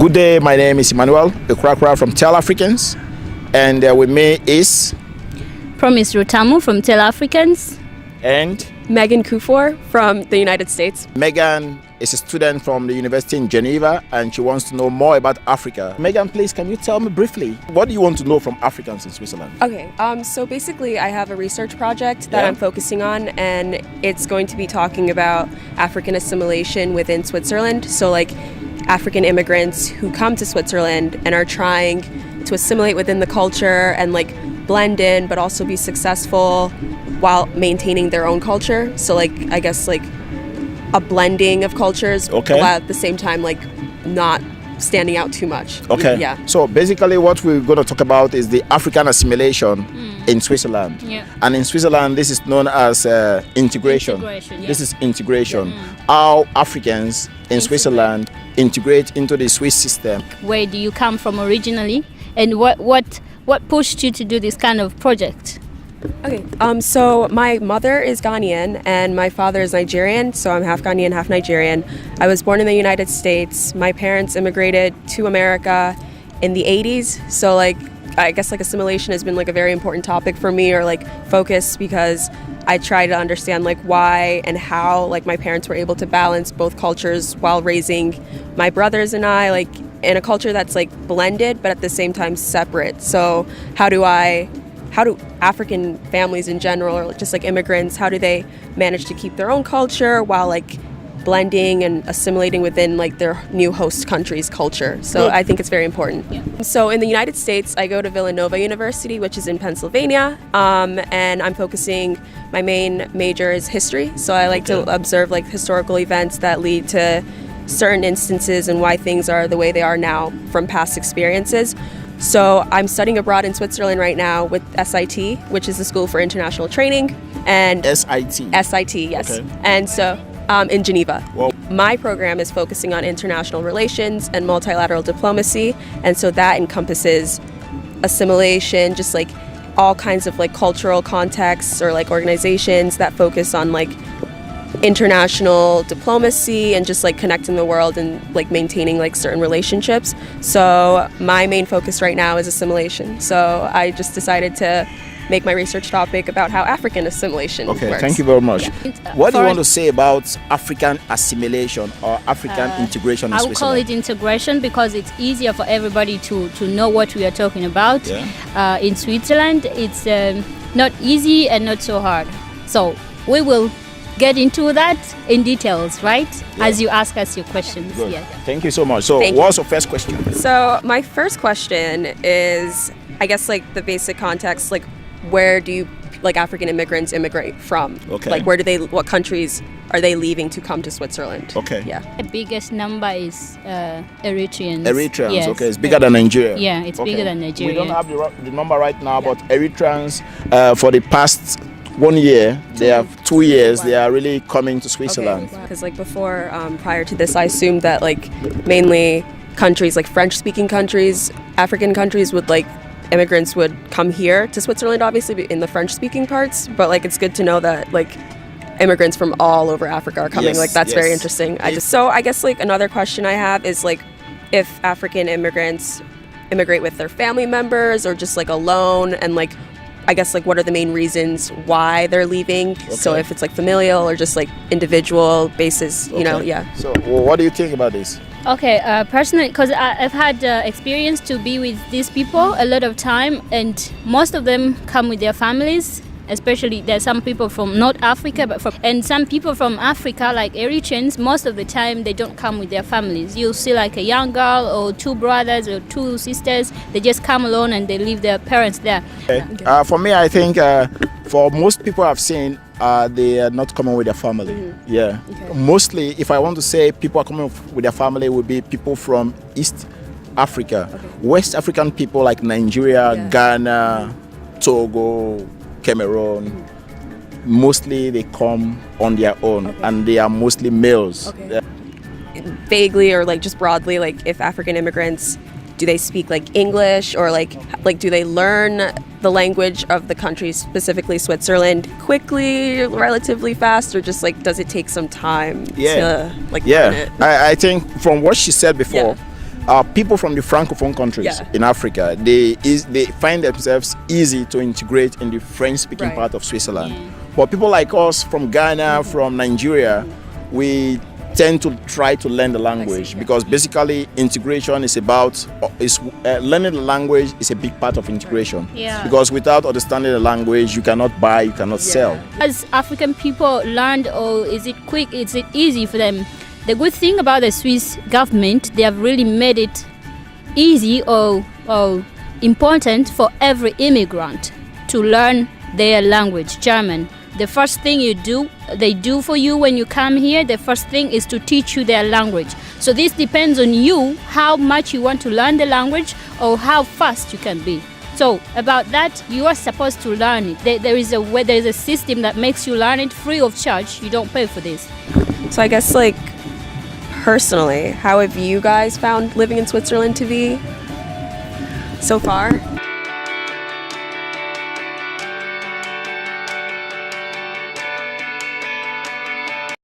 Good day, my name is Emmanuel, the Kufour from Tel Africans, and with me is Promise Rutamu from Tel Africans. And Megan Kufour from the United States. Megan is a student from the university in Geneva and she wants to know more about Africa. Megan, please, can you tell me briefly, what do you want to know from Africans in Switzerland? Okay, so basically I have a research project that I'm focusing on, and it's going to be talking about African assimilation within Switzerland. So like African immigrants who come to Switzerland and are trying to assimilate within the culture and like blend in but also be successful while maintaining their own culture. So like I guess like a blending of cultures while at the same time like not standing out too much. Okay. Yeah. So basically what we're going to talk about is the African assimilation in Switzerland. Yeah. And in Switzerland this is known as integration. This is integration. How Africans in Switzerland integrate into the Swiss system. Where do you come from originally, and what pushed you to do this kind of project? Okay, so my mother is Ghanaian and my father is Nigerian, so I'm half Ghanaian, half Nigerian. I was born in the United States. My parents immigrated to America in the 80s, so like I guess like assimilation has been like a very important topic for me, or like focus, because I try to understand like why and how like my parents were able to balance both cultures while raising my brothers and I like in a culture that's like blended but at the same time separate. So how do African families in general, or just like immigrants, how do they manage to keep their own culture while like blending and assimilating within like their new host country's culture? So I think it's very important. So in the United States, I go to Villanova University, which is in Pennsylvania, and I'm focusing, my main major is history. So I like to observe like historical events that lead to certain instances and why things are the way they are now from past experiences. So I'm studying abroad in Switzerland right now with SIT, which is the School for International Training. And SIT? SIT, yes. Okay. And so in Geneva. Whoa. My program is focusing on international relations and multilateral diplomacy. And so that encompasses assimilation, just like all kinds of like cultural contexts or like organizations that focus on like international diplomacy and just like connecting the world and like maintaining like certain relationships. So my main focus right now is assimilation. So I just decided to make my research topic about how African assimilation works. Thank you very much. What do you want to say about African assimilation or African integration in I Switzerland? would call it integration because it's easier for everybody to know what we are talking about. In Switzerland, it's not easy and not so hard. So we will get into that in details, right? As you ask us your questions. Good. Thank you so much. So what's your first question? So my first question is, I guess like the basic context, like where do you like African immigrants immigrate from? Like what countries are they leaving to come to Switzerland? The biggest number is Eritreans. Eritreans, it's bigger than Nigeria. Yeah, it's bigger than Nigeria. We don't have the number right now, but Eritreans for the past 1 year, they have 2 years, they are really coming to Switzerland. Because like before, prior to this, I assumed that like mainly countries like French-speaking countries, African countries would like immigrants would come here to Switzerland, obviously in the French-speaking parts. But like it's good to know that like immigrants from all over Africa are coming. Like that's very interesting. So I guess like another question I have is like if African immigrants immigrate with their family members or just like alone, and like I guess like what are the main reasons why they're leaving? So if it's like familial or just like individual basis, you know, So what do you think about this? Personally, because I've had experience to be with these people a lot of time, and most of them come with their families. Especially there's some people from North Africa, and some people from Africa, like Eritreans, most of the time they don't come with their families. You'll see like a young girl or two brothers or two sisters, they just come alone and they leave their parents there. For me, I think for most people I've seen, they are not coming with their family. Mostly, if I want to say people are coming with their family, would be people from East Africa. West African people like Nigeria, Ghana, Togo, Cameroon, mostly they come on their own, and they are mostly males. Vaguely or like just broadly, like if African immigrants, do they speak like English, or like do they learn the language of the country, specifically Switzerland, quickly, relatively fast, or just like does it take some time to like learn it? I think from what she said before, people from the francophone countries in Africa, they find themselves easy to integrate in the French-speaking part of Switzerland. But people like us from Ghana, from Nigeria, we tend to try to learn the language because basically integration is about learning the language is a big part of integration. Because without understanding the language, you cannot buy, you cannot sell. As African people learned, or is it quick? Is it easy for them? The good thing about the Swiss government, they have really made it easy or important for every immigrant to learn their language, German. The first thing they do for you when you come here, the first thing is to teach you their language. So this depends on you, how much you want to learn the language or how fast you can be. So about that, you are supposed to learn it. There is a system that makes you learn it free of charge. You don't pay for this. So I guess, like, personally, how have you guys found living in Switzerland to be so far?